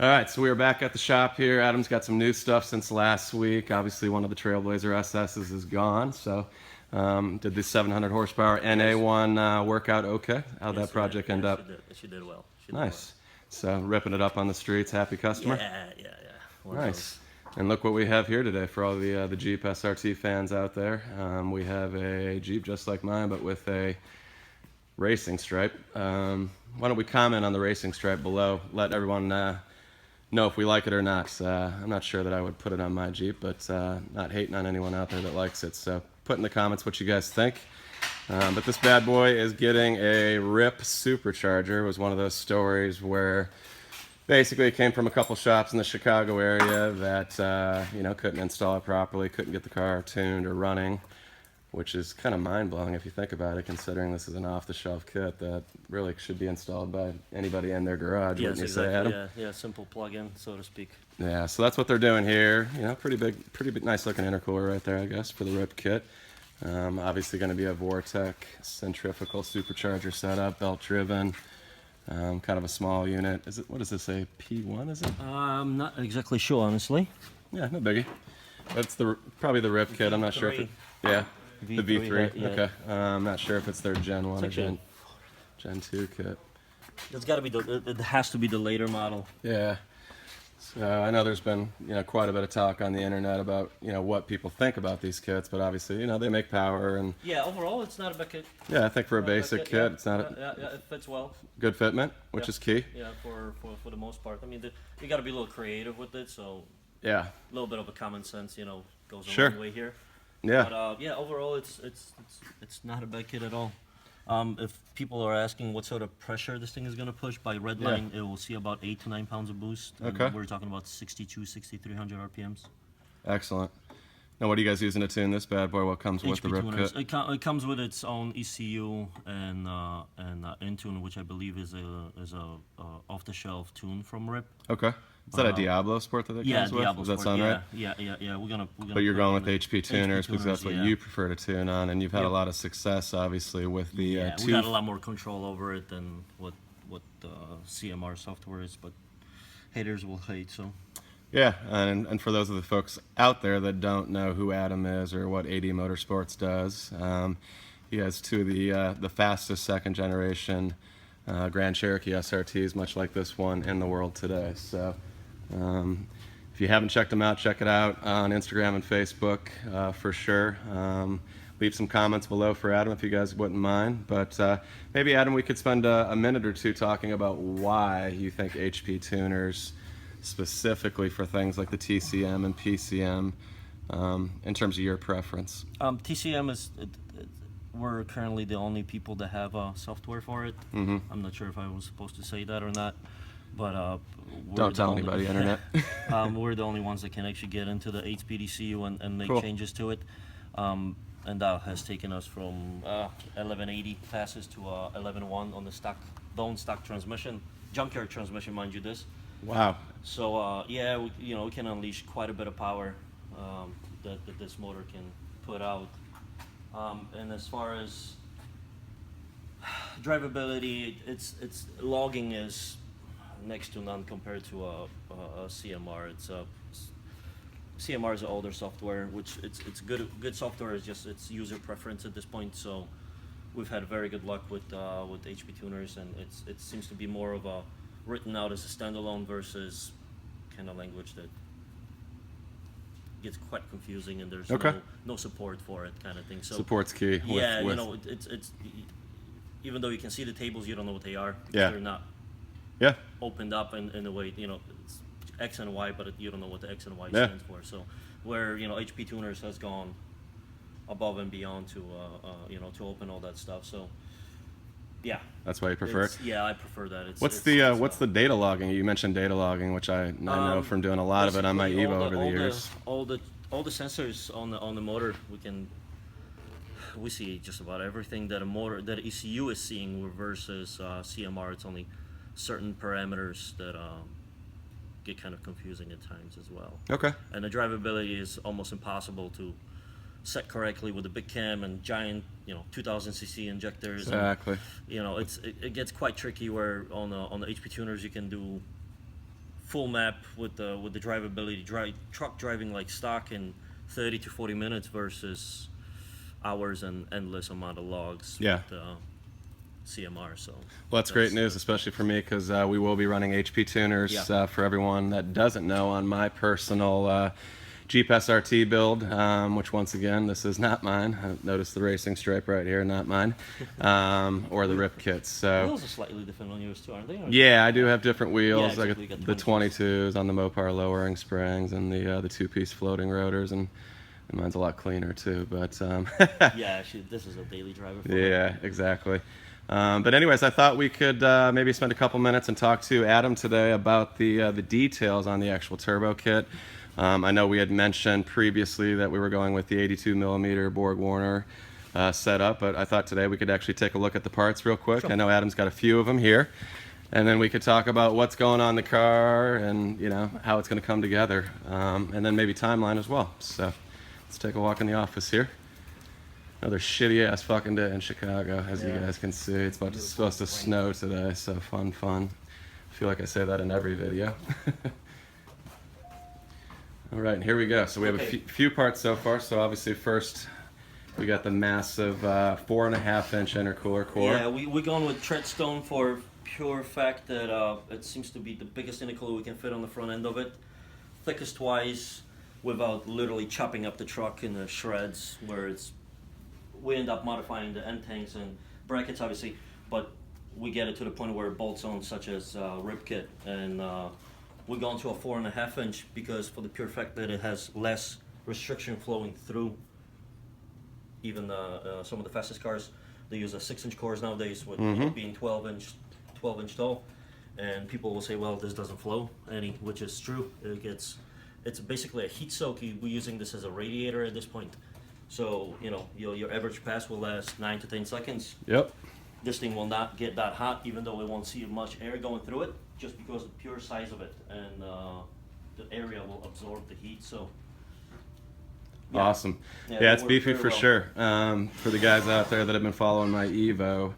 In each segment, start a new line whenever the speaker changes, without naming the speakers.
All right, so we are back at the shop here. Adam's got some new stuff since last week. Obviously, one of the Trailblazer SSs is gone, so did the 700 horsepower NA1 workout okay? How'd that project end up?
She did well.
Nice. So ripping it up on the streets, happy customer?
Yeah.
Nice. And look what we have here today for all the Jeep SRT fans out there. We have a Jeep just like mine, but with a racing stripe. Why don't we comment on the racing stripe below? Let everyone know if we like it or not. I'm not sure that I would put it on my Jeep, but not hating on anyone out there that likes it. So put in the comments what you guys think. But this bad boy is getting a RIP supercharger. It was one of those stories where basically it came from a couple shops in the Chicago area that couldn't install it properly, couldn't get the car tuned or running, which is kind of mind-blowing if you think about it, considering this is an off-the-shelf kit that really should be installed by anybody in their garage, wouldn't you say, Adam?
Yeah, simple plug-in, so to speak.
Yeah, so that's what they're doing here. Pretty big, nice-looking intercooler right there, I guess, for the RIP kit. Obviously going to be a Vortec centrifugal supercharger setup, belt-driven. Kind of a small unit. What is this, a P1, is it?
I'm not exactly sure, honestly.
Yeah, no biggie. That's probably the RIP kit. I'm not sure if it, yeah. The V3,
yeah.
okay. I'm not sure if it's their Gen 1 or Gen 2 kit.
It's got to be it has to be the later model.
Yeah. So I know there's been quite a bit of talk on the internet about what people think about these kits, but obviously they make power and
yeah. Overall, it's not a bad kit.
Yeah, I think for a basic kit, it's not
it fits well.
Good fitment, which is key.
Yeah, for the most part. I mean, you got to be a little creative with it, so
yeah,
a little bit of a common sense, goes a long way here.
Yeah.
But yeah, overall, it's not a bad kit at all. If people are asking what sort of pressure this thing is going to push, by red line, it will see about 8 to 9 pounds of boost.
Okay.
We're talking about 6,300 RPMs.
Excellent. Now, what are you guys using to tune this bad boy? What comes with the RIP kit?
It comes with its own ECU and Intune, which I believe is a off-the-shelf tune from RIP.
Okay. Is that a Diablo Sport that it comes with?
Diablo
Does that
Sport,
sound right?
Yeah. We're gonna
but you're going with HP tuners because that's what you prefer to tune on, and you've had a lot of success, obviously, with the
we got a lot more control over it than what CMR software is, but haters will hate, so.
Yeah, and for those of the folks out there that don't know who Adam is or what AD Motorsports does, he has two of the fastest second generation Grand Cherokee SRTs, much like this one, in the world today. So if you haven't checked them out, check it out on Instagram and Facebook for sure. Leave some comments below for Adam if you guys wouldn't mind. But maybe, Adam, we could spend a minute or two talking about why you think HP tuners, specifically for things like the TCM and PCM, in terms of your preference.
TCM is, we're currently the only people that have software for it.
Mm-hmm.
I'm not sure if I was supposed to say that or not, but
don't tell anybody, internet.
We're the only ones that can actually get into the 8-speed ECU and make changes to it. And that has taken us from 1180 passes to 11.1 on the stock transmission, junkyard transmission, mind you this.
Wow.
So yeah, we can unleash quite a bit of power that this motor can put out. And as far as drivability, it's logging is next to none compared to a CMR. CMR is an older software, which it's good software. It's just it's user preference at this point. So we've had very good luck with HP tuners, and it seems to be more of a written out as a standalone versus kind of language that gets quite confusing, and there's no support for it, kind of thing. So
support's key.
Yeah, it's even though you can see the tables, you don't know what they are because they're not opened up in a way. It's X and Y, but you don't know what the X and Y stands for. So where HP tuners has gone above and beyond to to open all that stuff. So yeah,
that's why you prefer it.
Yeah, I prefer that.
What's the data logging? You mentioned data logging, which I know from doing a lot of it on my Evo over the years.
All the sensors on the motor, we see just about everything that that ECU is seeing versus CMR. It's only certain parameters that get kind of confusing at times as well.
Okay.
And the drivability is almost impossible to set correctly with a big cam and giant 2000cc injectors.
Exactly.
And, it gets quite tricky where on the HP tuners you can do full map with the drivability, truck driving like stock in 30 to 40 minutes versus hours and endless amount of logs.
Yeah.
With, CMR. So
well, that's great news, especially for me, because we will be running HP tuners.
Yeah.
For everyone that doesn't know, on my personal Jeep SRT build, which once again, this is not mine. Notice the racing stripe right here, not mine, or the rip kits. So
wheels are slightly different on yours too, aren't they?
yeah, I do have different wheels.
Yeah,
I
exactly.
got the 22s on the Mopar lowering springs and the two-piece floating rotors, and mine's a lot cleaner too. But
yeah, actually, this is a daily driver.
Yeah, exactly. But anyways, I thought we could maybe spend a couple minutes and talk to Adam today about the details on the actual turbo kit. I know we had mentioned previously that we were going with the 82 millimeter Borg Warner setup, but I thought today we could actually take a look at the parts real quick.
Sure.
I know Adam's got a few of them here, and then we could talk about what's going on in the car and how it's going to come together, and then maybe timeline as well. So let's take a walk in the office here. Another shitty ass fucking day in Chicago, as you guys can see. It's supposed to snow today, so fun. I feel like I say that in every video. All right, here we go. So we have a few parts so far. So obviously first we got the massive 4.5-inch intercooler core.
Yeah, we're going with Treadstone for pure fact that it seems to be the biggest intercooler we can fit on the front end of it. Thickest wise, without literally chopping up the truck in the shreds, where we end up modifying the end tanks and brackets obviously, but we get it to the point where it bolts on, such as rib kit, and we're going to a 4.5-inch because for the pure fact that it has less restriction flowing through. Even some of the fastest cars, they use a 6-inch cores nowadays, with being 12-inch tall, and people will say, well, this doesn't flow any, which is true. It's basically a heat soak. We're using this as a radiator at this point. So, your average pass will last 9 to 10 seconds.
Yep.
This thing will not get that hot, even though we won't see much air going through it, just because of the pure size of it, and the area will absorb the heat. So. Yeah.
Awesome. Yeah, it's beefy for sure. For the guys out there that have been following my Evo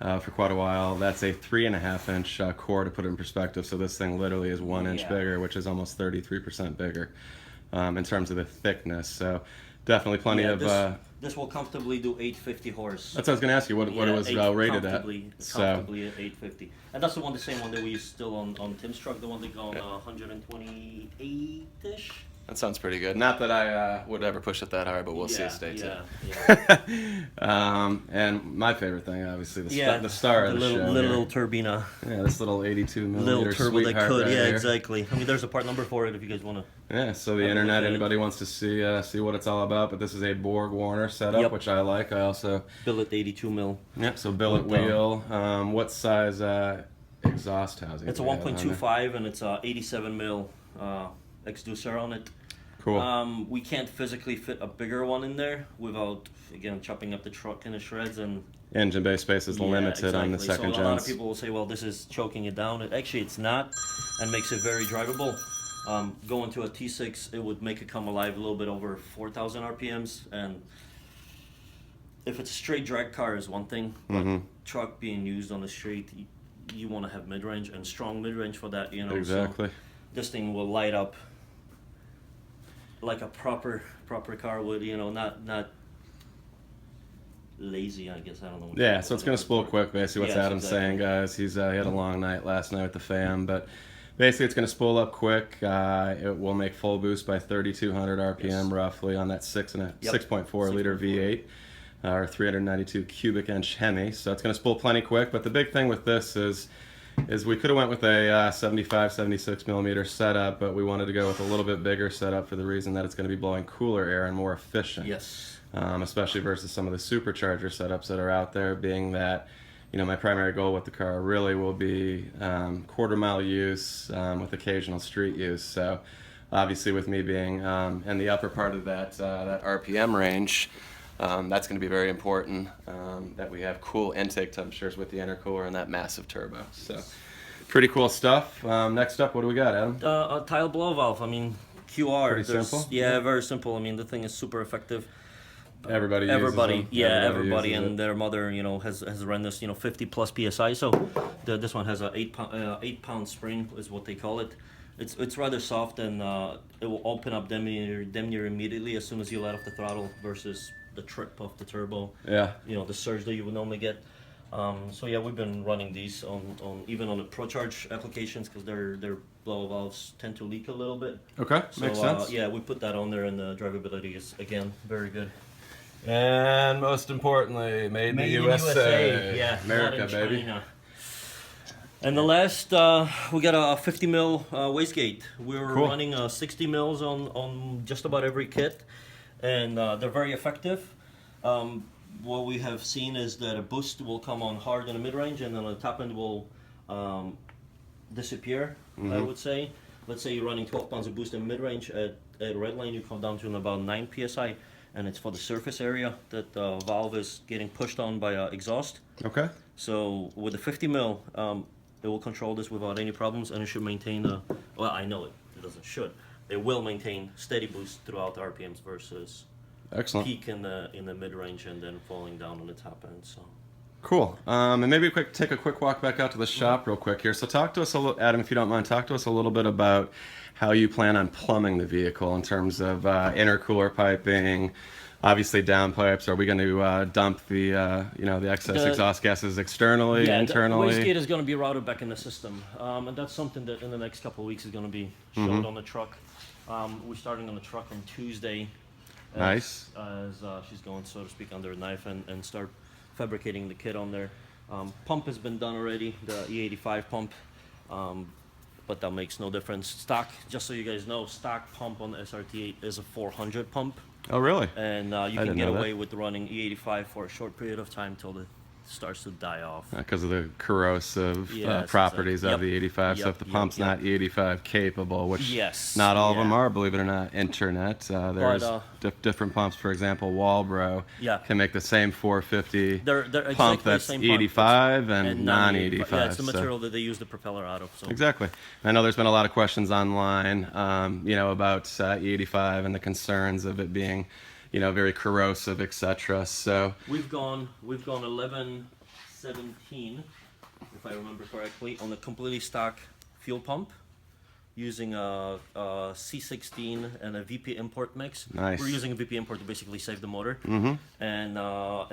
for quite a while, that's a 3.5-inch core, to put it in perspective. So this thing literally is 1 inch bigger, which is almost 33% bigger in terms of the thickness. So definitely plenty of.
This will comfortably do 850 horse.
That's what I was going to ask you. What it was rated at?
Comfortably at 850, and that's the same one that we use still on Tim's truck. The one that go on 128-ish.
That sounds pretty good. Not that I would ever push it that hard, but we'll see. Stay tuned. And my favorite thing, obviously, the star of the show.
Little turbina.
Yeah, this little 82 millimeter
little turbo that could.
Right
yeah,
here.
Exactly. I mean, there's a part number for it if you guys want to.
Yeah, so the internet, anybody wants to see what it's all about, but this is a Borg Warner setup, which I like. I also
billet 82 mil.
Yep. So billet wheel. What size exhaust housing?
It's a 1.25 and it's a 87 mil exducer on it.
Cool.
We can't physically fit a bigger one in there without, again, chopping up the truck into shreds, and
engine bay space is limited on the second gens.
So a lot of people will say, well, this is choking it down. Actually, it's not, and makes it very drivable. Going to a T6, it would make it come alive a little bit over 4,000 RPMs, and if it's a straight drag car is one thing, but truck being used on the street, you want to have mid-range and strong mid-range for that,
Exactly.
So this thing will light up like a proper car would, not lazy, I guess. I don't know.
Yeah, so it's going to spool quick, basically. What's Adam's saying, guys. He had a long night last night with the fam, but basically it's going to spool up quick. It will make full boost by 3,200 RPM roughly on that 6.4 liter V8 or 392 cubic inch Hemi. So it's going to spool plenty quick, but the big thing with this is we could have went with a 75, 76 millimeter setup, but we wanted to go with a little bit bigger setup for the reason that it's going to be blowing cooler air and more efficient.
Yes.
Especially versus some of the supercharger setups that are out there, being that, my primary goal with the car really will be quarter-mile use with occasional street use. So obviously with me being in the upper part of that RPM range, that's going to be very important that we have cool intake temperatures with the intercooler and that massive turbo. So pretty cool stuff. Next up, what do we got, Adam?
A tile blow valve. I mean, QR.
Pretty simple?
Yeah, very simple. I mean, the thing is super effective.
Everybody uses
everybody,
them.
yeah, everybody
uses
and
it.
their mother, has run this, 50 plus psi. So this one has a 8 pound spring, is what they call it. It's rather soft, and it will open up damn near immediately as soon as you let off the throttle, versus the trip of the turbo.
Yeah.
The surge that you would normally get. So yeah, we've been running these on even on the ProCharge applications, because their blow valves tend to leak a little bit.
Okay,
So
makes sense.
yeah, we put that on there, and the drivability is again very good.
And most importantly, made in the
Made in
USA.
yeah,
America,
not in
baby.
China. And the last, we got a 50 mil wastegate. We're
Cool.
running 60 mils on just about every kit, and they're very effective. What we have seen is that a boost will come on hard in the mid-range, and then the top end will disappear, I would say. Let's say you're running 12 pounds of boost in mid-range, at red line you come down to about 9 psi, and it's for the surface area that the valve is getting pushed on by exhaust.
Okay.
So with the 50 mil, it will control this without any problems, and it should maintain well, I know it doesn't should. It will maintain steady boost throughout the RPMs, versus
Excellent.
peak in the mid-range and then falling down on the top end. So
Cool. And maybe take a quick walk back out to the shop real quick here. So talk to us a little, Adam, if you don't mind, talk to us a little bit about how you plan on plumbing the vehicle in terms of intercooler piping, obviously downpipes. Are we going to dump the the excess exhaust gases externally, internally?
The wastegate is going to be routed back in the system, and that's something that in the next couple of weeks is going to be showed on the truck. We're starting on the truck on Tuesday.
Nice.
As she's going, so to speak, under a knife, and start fabricating the kit on there. Pump has been done already, the E85 pump, but that makes no difference. Stock, just so you guys know, stock pump on the SRT8 is a 400 pump,
Oh, really?
and you
didn't
can get
know that.
away with running E85 for a short period of time till it starts to die off.
Because of the corrosive
Yes,
properties
exactly.
of the 85. So
Yep,
if the
yep,
pump's
yep.
not E85 capable, which
Yes,
not all of them
yeah.
are, believe it or not, internet. There's different pumps. For example, Walbro
Yeah.
can make the same 450
They're exactly
pump
the
that's
same pump.
85 and non-85.
Yeah, it's the
so-
material that they use the propeller out of. So
Exactly. I know there's been a lot of questions online, about E85 and the concerns of it being, very corrosive, etc. So
we've gone 11-17, if I remember correctly, on a completely stock fuel pump, using a C16 and a VP import mix.
Nice.
We're using a VP import to basically save the motor.
Mhm.
And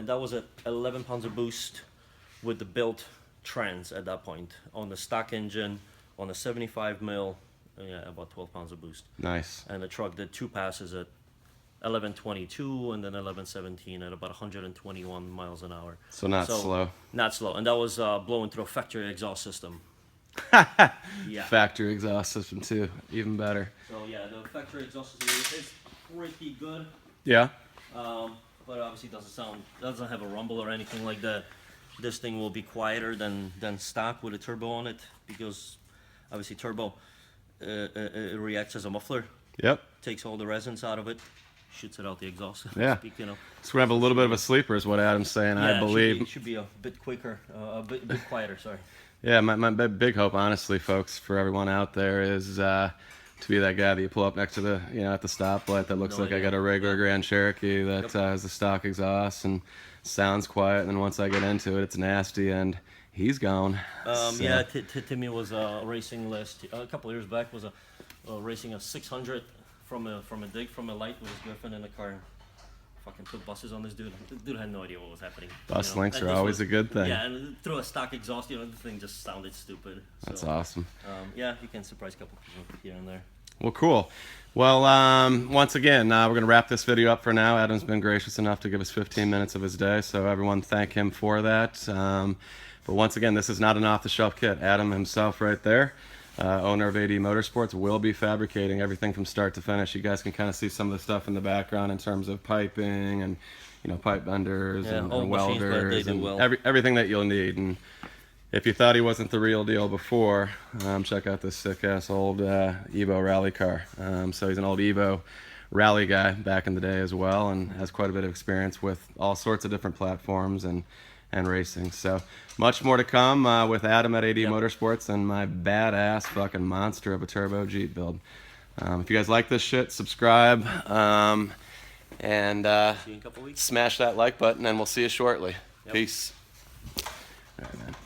that was at 11 pounds of boost with the built trans at that point on the stock engine on a 75 mil, about 12 pounds of boost.
nice.
And the truck did 2 passes at 11:22 and then 11:17 at about 121 miles an hour.
So not slow.
Not slow, and that was blowing through a factory exhaust system. Yeah.
Factory exhaust system too, even better.
So yeah, the factory exhaust system is pretty good,
Yeah.
but obviously doesn't have a rumble or anything like that. This thing will be quieter than stock with a turbo on it, because obviously turbo it reacts as a muffler,
Yep.
takes all the resonance out of it, shoots it out the exhaust. So to
Yeah.
speak,
So we have a little bit of a sleeper, is what Adam's saying. I believe.
it should be a bit quicker, a bit quieter. Sorry.
Yeah, my big hope, honestly, folks, for everyone out there is to be that guy that you pull up next to the, at the stoplight that looks
No
like I
idea.
got a regular
Yeah.
Grand Cherokee that has the stock exhaust and sounds quiet, and then once I get into it, it's nasty, and he's gone. So-
Yeah, Timmy was racing a couple of years back, was racing a 600 from a dig from a light with his girlfriend in the car. Fucking put buses on this dude. The dude had no idea what was happening.
Bus links
And
are
this
always a good thing.
Yeah, and through a stock exhaust, the thing just sounded stupid. So,
That's awesome.
Yeah, you can surprise a couple people here and there.
Well, cool. Well, once again, we're going to wrap this video up for now. Adam's been gracious enough to give us 15 minutes of his day, so everyone thank him for that. But once again, this is not an off-the-shelf kit. Adam himself right there, owner of AD Motorsports, will be fabricating everything from start to finish. You guys can kind of see some of the stuff in the background in terms of piping and, pipe benders
Yeah,
and
old machines, but they
welders
do
and
well.
everything that you'll need. And if you thought he wasn't the real deal before, check out this sick-ass old Evo rally car. So he's an old Evo rally guy back in the day as well, and has quite a bit of experience with all sorts of different platforms and racing. So much more to come with Adam at AD Motorsports and my badass fucking monster of a turbo Jeep build. If you guys like this shit, subscribe. And
See you in a couple weeks.
smash that like button, and we'll see you shortly.
Yep.
Peace. All right, man.